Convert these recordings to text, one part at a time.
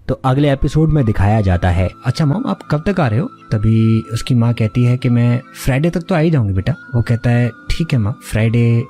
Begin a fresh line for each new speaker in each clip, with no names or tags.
तो अगले एपिसोड में दिखाया जाता है, अच्छा मॉम आप कब तक आ रहे हो? तभी उसकी माँ कहती है कि मैं फ्राइडे तक तो आ ही जाऊंगी बेटा। वो कहता है ठीक है माँ, फ्राइडे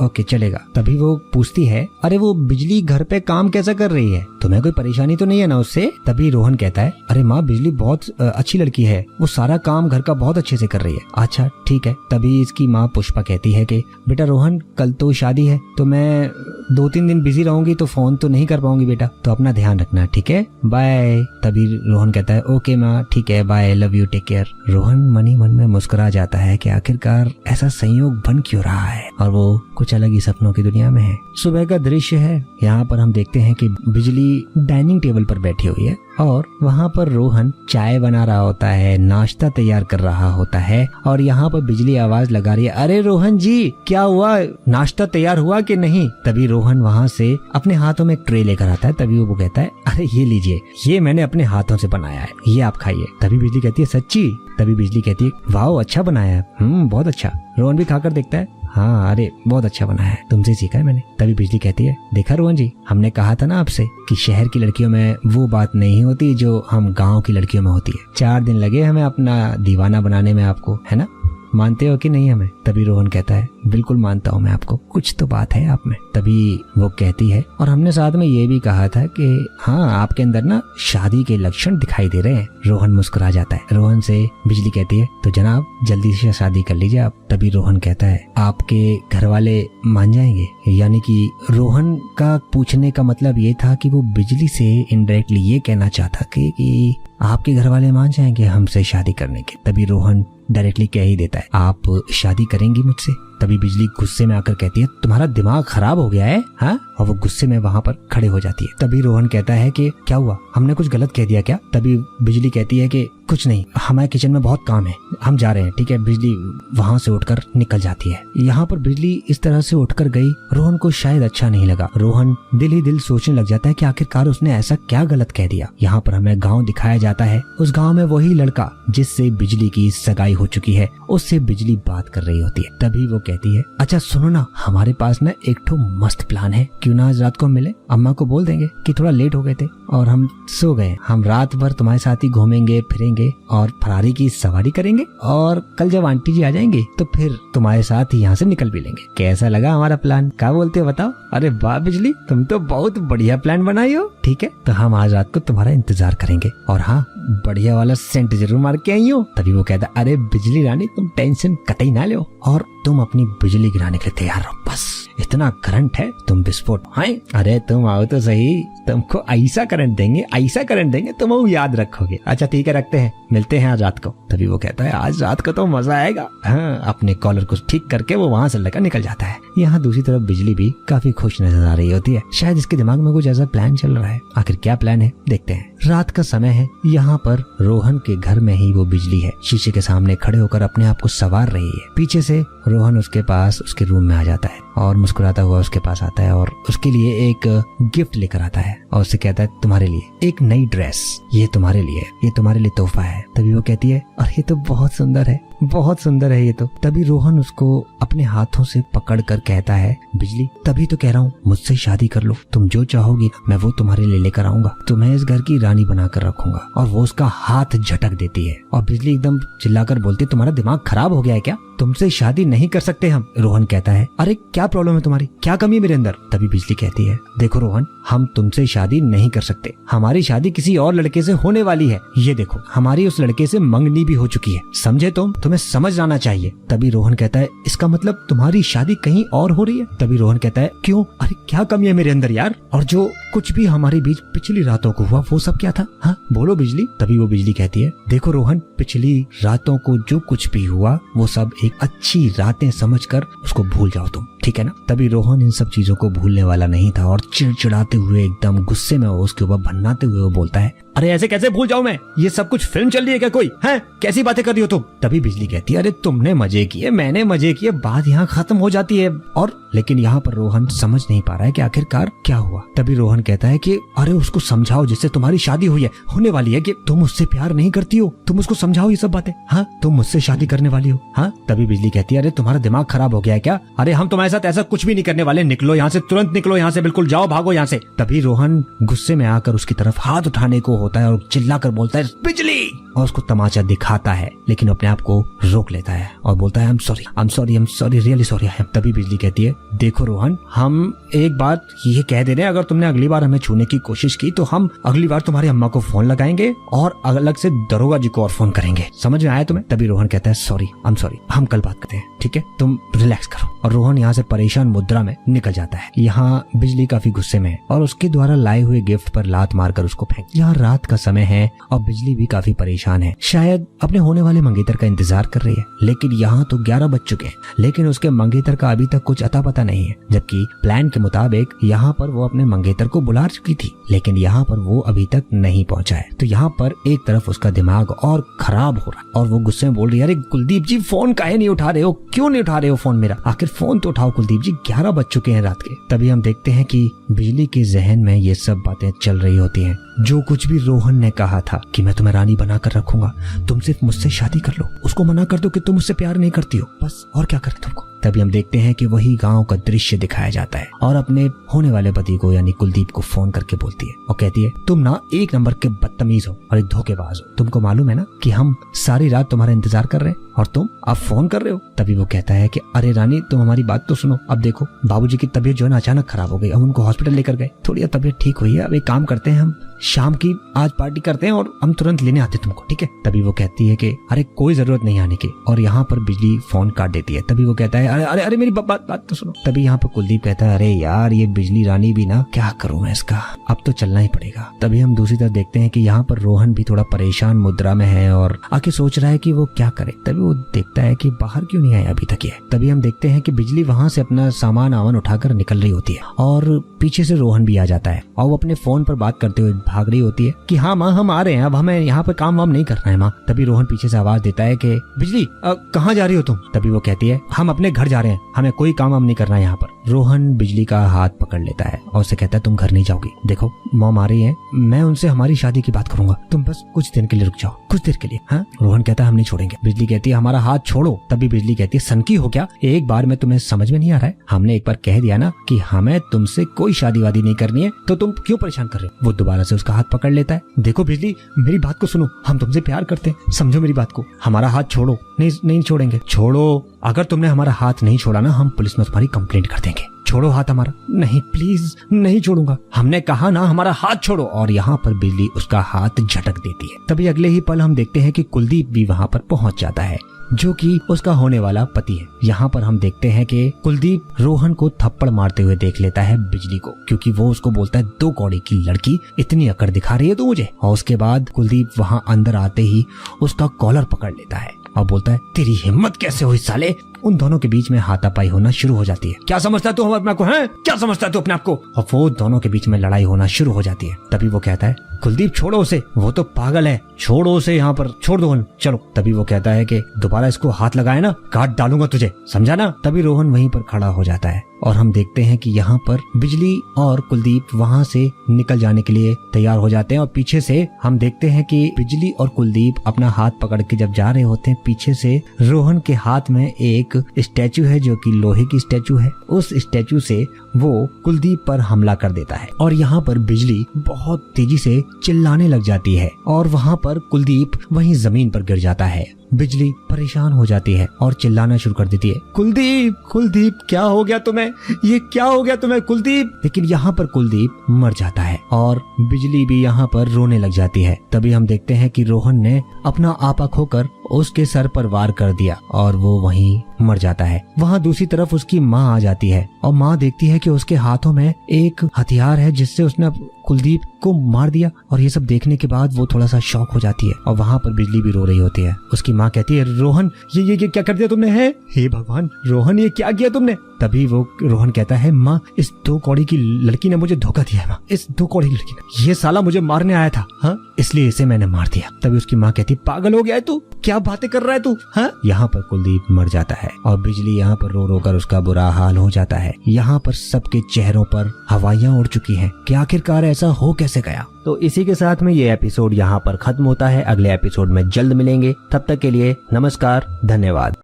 ओके चलेगा। तभी वो पूछती है अरे वो बिजली घर पे काम कैसा कर रही है, तुम्हें कोई परेशानी तो नहीं है ना उससे? तभी रोहन कहता है अरे माँ बिजली बहुत अच्छी लड़की है, वो सारा काम घर का बहुत अच्छे से कर रही है। अच्छा ठीक है। तभी इसकी माँ पुष्पा कहती है कि बेटा रोहन कल तो शादी है, तो मैं 2-3 दिन बिजी रहूंगी तो फोन तो नहीं कर पाऊंगी बेटा, तो अपना ध्यान रखना ठीक है, बाय। तभी रोहन कहता है ओके माँ ठीक है bye, love you, take care. Rohan मनी मन में मुस्कुरा जाता है कि आखिरकार ऐसा संयोग बन क्यों रहा है, और वो कुछ अलग ही सपनों की दुनिया में है। सुबह का दृश्य है, यहाँ पर हम देखते हैं कि बिजली डाइनिंग टेबल पर बैठी हुई है और वहाँ पर रोहन चाय बना रहा होता है, नाश्ता तैयार कर रहा होता है, और यहाँ पर बिजली आवाज लगा रही है अरे रोहन जी क्या हुआ, नाश्ता तैयार हुआ कि नहीं? तभी रोहन वहाँ से अपने हाथों में एक ट्रे लेकर आता है। तभी वो कहता है अरे ये लीजिए, ये मैंने अपने हाथों से बनाया है, ये आप खाइए। तभी बिजली कहती है सच्ची? तभी बिजली कहती है वाह अच्छा बनाया है, बहुत अच्छा। रोहन भी खाकर देखता है, हाँ अरे बहुत अच्छा बना है, तुमसे सीखा है मैंने। तभी बिजली कहती है देखा रोहन जी, हमने कहा था ना आपसे कि शहर की लड़कियों में वो बात नहीं होती जो हम गांव की लड़कियों में होती है। 4 दिन लगे हमें अपना दीवाना बनाने में आपको, है ना? मानते हो कि नहीं हमें? तभी रोहन कहता है बिल्कुल मानता हूँ मैं आपको, कुछ तो बात है आप में। तभी वो कहती है और हमने साथ में ये भी कहा था कि हाँ आपके अंदर ना शादी के लक्षण दिखाई दे रहे हैं। रोहन मुस्कुरा जाता है। रोहन से बिजली कहती है तो जनाब जल्दी से शादी कर लीजिए आप। तभी रोहन कहता है आपके घर वाले मान जाएंगे? यानी कि रोहन का पूछने का मतलब ये था कि वो बिजली से इनडायरेक्टली ये कहना चाहता कि आपके घर वाले मान जाएंगे हमसे शादी करने के। तभी रोहन डायरेक्टली कह ही देता है आप शादी करेंगी मुझसे? तभी बिजली गुस्से में आकर कहती है तुम्हारा दिमाग खराब हो गया है हाँ? और वो गुस्से में वहाँ पर खड़े हो जाती है। तभी रोहन कहता है कि क्या हुआ, हमने कुछ गलत कह दिया क्या? तभी बिजली कहती है कि कुछ नहीं, हमारे किचन में बहुत काम है, हम जा रहे हैं ठीक है। बिजली वहाँ से उठकर निकल जाती है। यहाँ पर बिजली इस तरह से उठकर गई, रोहन को शायद अच्छा नहीं लगा। रोहन दिल ही दिल सोचने लग जाता है कि आखिरकार उसने ऐसा क्या गलत कह दिया। यहाँ पर हमें गाँव दिखाया जाता है, उस गाँव में वही लड़का जिससे बिजली की सगाई हो चुकी है, उससे बिजली बात कर रही होती है। तभी वो कहती है अच्छा सुनो ना, हमारे पास ना एक ठो मस्त प्लान है, क्यों ना आज रात को मिले? अम्मा को बोल देंगे कि थोड़ा लेट हो गए थे और हम सो गए, हम रात भर तुम्हारे साथ ही घूमेंगे फिरेंगे और फरारी की सवारी करेंगे, और कल जब आंटी जी आ जाएंगे तो फिर तुम्हारे साथ ही यहाँ से निकल भी लेंगे। कैसा लगा हमारा प्लान, क्या बोलते हो बताओ? अरे वाह बिजली, तुम तो बहुत बढ़िया प्लान बनाई हो। ठीक है तो हम आज रात को तुम्हारा इंतजार करेंगे, और हाँ बढ़िया वाला सेंट जरूर मार के आई हो। तभी वो कहता अरे बिजली रानी तुम टेंशन कतई ना लो, और तुम अपनी बिजली गिराने के लिए तैयार रहो, बस इतना करंट है तुम विस्फोट। हाँ अरे तुम आओ तो सही, तुमको ऐसा करंट देंगे, ऐसा करंट देंगे तुम वो याद रखोगे। अच्छा ठीक है रखते हैं, मिलते हैं आज रात को। तभी वो कहता है आज रात को तो मजा आएगा। हाँ अपने कॉलर को ठीक करके वो वहाँ से लेकर निकल जाता है। यहाँ दूसरी तरफ बिजली भी काफी खुश नजर आ रही होती है, शायद इसके दिमाग में कुछ ऐसा प्लान चल रहा है। आखिर क्या प्लान है देखते हैं। रात का समय है, यहाँ पर रोहन के घर में ही वो बिजली है, शीशे के सामने खड़े होकर अपने आप को संवार रही है। पीछे से रोहन उसके पास उसके रूम में आ जाता है और मुस्कुराता हुआ उसके पास आता है और उसके लिए एक गिफ्ट लेकर आता है और उससे कहता है तुम्हारे लिए एक नई ड्रेस, ये तुम्हारे लिए, ये तुम्हारे लिए तोहफा है। तभी वो कहती है और ये तो बहुत सुंदर है, बहुत सुंदर है ये तो। तभी रोहन उसको अपने हाथों से पकड़ कर कहता है बिजली तभी तो कह रहा हूँ मुझसे शादी कर लो, तुम जो चाहोगी ना मैं वो तुम्हारे लिए लेकर आऊंगा, तुम्हें इस घर की रानी बनाकर रखूंगा। और वो उसका हाथ झटक देती है और बिजली एकदम चिल्लाकर बोलती है तुम्हारा दिमाग खराब हो गया है क्या, तुमसे शादी नहीं कर सकते हम। रोहन कहता है अरे क्या प्रॉब्लम है तुम्हारी, क्या कमी है मेरे अंदर? तभी बिजली कहती है देखो रोहन हम तुमसे शादी नहीं कर सकते, हमारी शादी किसी और लड़के से होने वाली है, ये देखो हमारी उस लड़के से मंगनी भी हो चुकी है, समझे तुम, तुम्हें समझ आना चाहिए। तभी रोहन कहता है इसका मतलब तुम्हारी शादी कहीं और हो रही है? तभी रोहन कहता है क्यों, अरे क्या कमी है मेरे अंदर यार, और जो कुछ भी हमारे बीच पिछली रातों को हुआ वो सब क्या था, हाँ बोलो बिजली। तभी वो बिजली कहती है देखो रोहन पिछली रातों को जो कुछ भी हुआ वो सब एक अच्छी रातें समझकर उसको भूल जाओ तुम, ठीक है ना। तभी रोहन इन सब चीजों को भूलने वाला नहीं था और चिड़चिड़ाते हुए एकदम गुस्से में उसके ऊपर भन्नाते हुए वो बोलता है अरे ऐसे कैसे भूल जाऊं मैं, ये सब कुछ फिल्म चल रही है क्या कोई, है कैसी बातें कर रही हो तुम। तभी बिजली कहती है अरे तुमने मजे किए, मैंने मजे किए, बात यहाँ खत्म हो जाती है। और लेकिन यहाँ पर रोहन समझ नहीं पा रहा है कि आखिरकार क्या हुआ। तभी रोहन कहता है कि अरे उसको समझाओ जिससे तुम्हारी शादी हुई है, होने वाली है, कि तुम उससे प्यार नहीं करती हो, तुम उसको समझाओ ये सब बातें, हाँ तुम मुझसे शादी करने वाली हो। हाँ तभी बिजली कहती है अरे तुम्हारा दिमाग खराब हो गया है क्या, अरे हम तुम्हारे तुम्हारे साथ ऐसा कुछ भी नहीं करने वाले, निकलो यहाँ से, तुरंत निकलो यहाँ से, बिल्कुल जाओ, भागो यहाँ से। तभी रोहन गुस्से में आकर उसकी तरफ हाथ उठाने को होता है और चिल्लाकर बोलता है बिजली, और उसको तमाचा दिखाता है, लेकिन अपने आप को रोक लेता है और बोलता है I am sorry, I am sorry, I am sorry, really sorry. तभी बिजली कहती है देखो रोहन, हम एक बात ये कह दे रहे हैं, अगर तुमने अगली बार हमें छूने की कोशिश की तो हम अगली बार तुम्हारी अम्मा को फोन लगाएंगे और अलग से दरोगा जी को और फोन करेंगे, समझ में आया तुम्हें? तभी रोहन कहता है सॉरी, आई एम सॉरी, हम कल बात करते हैं, ठीक है, तुम रिलैक्स करो। और रोहन यहाँ से परेशान मुद्रा में निकल जाता है। यहाँ बिजली काफी गुस्से में है और उसके द्वारा लाए हुए गिफ्ट पर लात मारकर उसको फेंक। यहाँ रात का समय है और बिजली भी काफी परेशान है, शायद अपने होने वाले मंगेतर का इंतजार कर रही है, लेकिन यहाँ तो 11 बज चुके हैं, लेकिन उसके मंगेतर का अभी तक कुछ अता पता नहीं है, जबकि प्लान के मुताबिक यहाँ पर वो अपने मंगेतर को बुला चुकी थी, लेकिन यहाँ पर वो अभी तक नहीं पहुंचा है। तो यहाँ पर एक तरफ उसका दिमाग और खराब हो रहा है और वो गुस्से में बोल रही है अरे कुलदीप जी फोन काहे नहीं उठा रहे हो, क्यों नहीं उठा रहे हो फोन मेरा, आखिर फोन तो उठाओ कुलदीप जी, 11 बज चुके हैं रात के। तभी हम देखते हैं कि बिजली के जहन में ये सब बातें चल रही होती हैं, जो कुछ भी रोहन ने कहा था कि मैं तुम्हें रानी बनाकर रखूंगा, तुम सिर्फ मुझसे शादी कर लो, उसको मना कर दो कि तुम मुझसे प्यार नहीं करती हो, बस और क्या करे तुमको। तभी हम देखते हैं कि वही गांव का दृश्य दिखाया जाता है और अपने होने वाले पति को यानी कुलदीप को फोन करके बोलती है और कहती है तुम ना एक नंबर के बदतमीज हो और एक धोखेबाज हो, तुमको मालूम है ना कि हम सारी रात तुम्हारा इंतजार कर रहे हैं और तुम अब फोन कर रहे हो। तभी वो कहता है कि अरे रानी तुम हमारी बात तो सुनो, अब देखो बाबूजी की तबीयत जो है ना अचानक खराब हो गई, हम उनको हॉस्पिटल लेकर गए, थोड़ी तबीयत ठीक हुई है, अब एक काम करते हैं हम शाम की आज पार्टी करते हैं और हम तुरंत लेने आते तुमको, ठीक है? तभी वो कहती है कि अरे कोई जरूरत नहीं आने की, और यहाँ पर बिजली फोन काट देती है। तभी वो कहता है अरे अरे अरे मेरी बात तो सुनो। तभी यहाँ पर कुलदीप कहता है अरे यार ये बिजली रानी भी ना, क्या करूं मैं इसका, अब तो चलना ही पड़ेगा। तभी हम दूसरी तरफ देखते हैं कि यहाँ पर रोहन भी थोड़ा परेशान मुद्रा में है और आके सोच रहा है कि वो क्या करे। तभी वो देखता है कि बाहर क्यों नहीं आया अभी तक ये। तभी हम देखते हैं कि बिजली वहां से अपना सामान आवन उठाकर निकल रही होती है और पीछे से रोहन भी आ जाता है और वो अपने फोन पर बात करते हुए भाग रही होती है कि हाँ माँ हम आ रहे हैं, अब हमें यहाँ पे काम वाम नहीं करना है माँ। तभी रोहन पीछे से आवाज देता है कि बिजली कहाँ जा रही हो तुम? तभी वो कहती है हम अपने घर जा रहे हैं, हमें कोई काम वाम नहीं करना है यहाँ पर। रोहन बिजली का हाथ पकड़ लेता है और उसे कहता है तुम घर नहीं जाओगी, देखो मॉम आ रही है, मैं उनसे हमारी शादी की बात करूंगा, तुम बस कुछ दिन के लिए रुक जाओ, कुछ देर के लिए। हाँ रोहन कहता है हम नहीं छोड़ेंगे। बिजली कहती है हमारा हाथ छोड़ो। तभी बिजली कहती है सनकी हो क्या, एक बार में तुम्हें समझ में नहीं आ रहा है, हमने एक बार कह दिया ना कि हमें तुमसे कोई शादी वादी नहीं करनी है, तो तुम क्यों परेशान कर रहे हो? वो दोबारा से उसका हाथ पकड़ लेता है। देखो बिजली मेरी बात को सुनो, हम तुमसे प्यार करते हैं, समझो मेरी बात को, हमारा हाथ छोड़ो। नहीं छोड़ेंगे। छोड़ो, अगर तुमने हमारा हाथ नहीं छोड़ा ना हम पुलिस में तुम्हारी कंप्लेंट कर देंगे, छोड़ो हाथ हमारा। नहीं प्लीज नहीं छोड़ूंगा, हमने कहा ना हमारा हाथ छोड़ो। और यहाँ पर बिजली उसका हाथ झटक देती है। तभी अगले ही पल हम देखते हैं कि कुलदीप भी वहाँ पर पहुँच जाता है, जो कि उसका होने वाला पति है। यहाँ पर हम देखते हैं कि कुलदीप रोहन को थप्पड़ मारते हुए देख लेता है बिजली को, क्योंकि वो उसको बोलता है 2 कौड़ी की लड़की इतनी अकड़ दिखा रही है तू मुझे। और उसके बाद कुलदीप वहाँ अंदर आते ही उसका कॉलर पकड़ लेता है और बोलता है तेरी हिम्मत कैसे हुई साले। उन दोनों के बीच में हाथापाई होना शुरू हो जाती है। क्या समझता है तू अपने आप को, है क्या समझता है तू अपने आप को? और वो दोनों के बीच में लड़ाई होना शुरू हो जाती है। तभी वो कहता है कुलदीप छोड़ो उसे, वो तो पागल है, छोड़ो उसे, यहाँ पर छोड़ दो चलो। तभी वो कहता है कि दोबारा इसको हाथ लगाए ना काट डालूंगा तुझे, समझा ना? तभी रोहन वहीं पर खड़ा हो जाता है और हम देखते हैं कि यहाँ पर बिजली और कुलदीप वहाँ से निकल जाने के लिए तैयार हो जाते हैं और पीछे से हम देखते हैं कि बिजली और कुलदीप अपना हाथ पकड़ के जब जा रहे होते हैं, पीछे से रोहन के हाथ में एक स्टैचू है जो कि लोहे की स्टैचू है। उस स्टैचू से वो कुलदीप पर हमला कर देता है और यहाँ पर बिजली बहुत तेजी से चिल्लाने लग जाती है और वहाँ पर कुलदीप वहीं जमीन पर गिर जाता है। बिजली परेशान हो जाती है और चिल्लाना शुरू कर देती है कुलदीप कुलदीप क्या हो गया तुम्हें, ये क्या हो गया तुम्हें कुलदीप। लेकिन यहाँ पर कुलदीप मर जाता है और बिजली भी यहाँ पर रोने लग जाती है। तभी हम देखते हैं कि रोहन ने अपना आपा खोकर उसके सर पर वार कर दिया और वो वहीं मर जाता है। वहाँ दूसरी तरफ उसकी माँ आ जाती है और माँ देखती है कि उसके हाथों में एक हथियार है जिससे उसने कुलदीप को मार दिया। और ये सब देखने के बाद वो थोड़ा सा शॉक हो जाती है और वहाँ पर बिजली भी रो रही होती है। उसकी माँ कहती है रोहन ये क्या कर दिया तुमने, है हे भगवान रोहन ये क्या किया तुमने। तभी वो रोहन कहता है माँ इस 2 कौड़ी की लड़की ने मुझे धोखा दिया है, माँ इस 2 कौड़ी की लड़की ने, ये साला मुझे मारने आया था, हाँ इसलिए इसे मैंने मार दिया। तभी उसकी माँ कहती पागल हो गया है तू, क्या बातें कर रहा है तू, हाँ। यहाँ पर कुलदीप मर जाता है और बिजली यहाँ पर रो रो कर उसका बुरा हाल हो जाता है। यहाँ पर सबके चेहरों पर हवाइयाँ उड़ चुकी हैं कि आखिरकार ऐसा हो कैसे गया। तो इसी के साथ में ये एपिसोड यहाँ पर खत्म होता है। अगले एपिसोड में जल्द मिलेंगे, तब तक के लिए नमस्कार, धन्यवाद।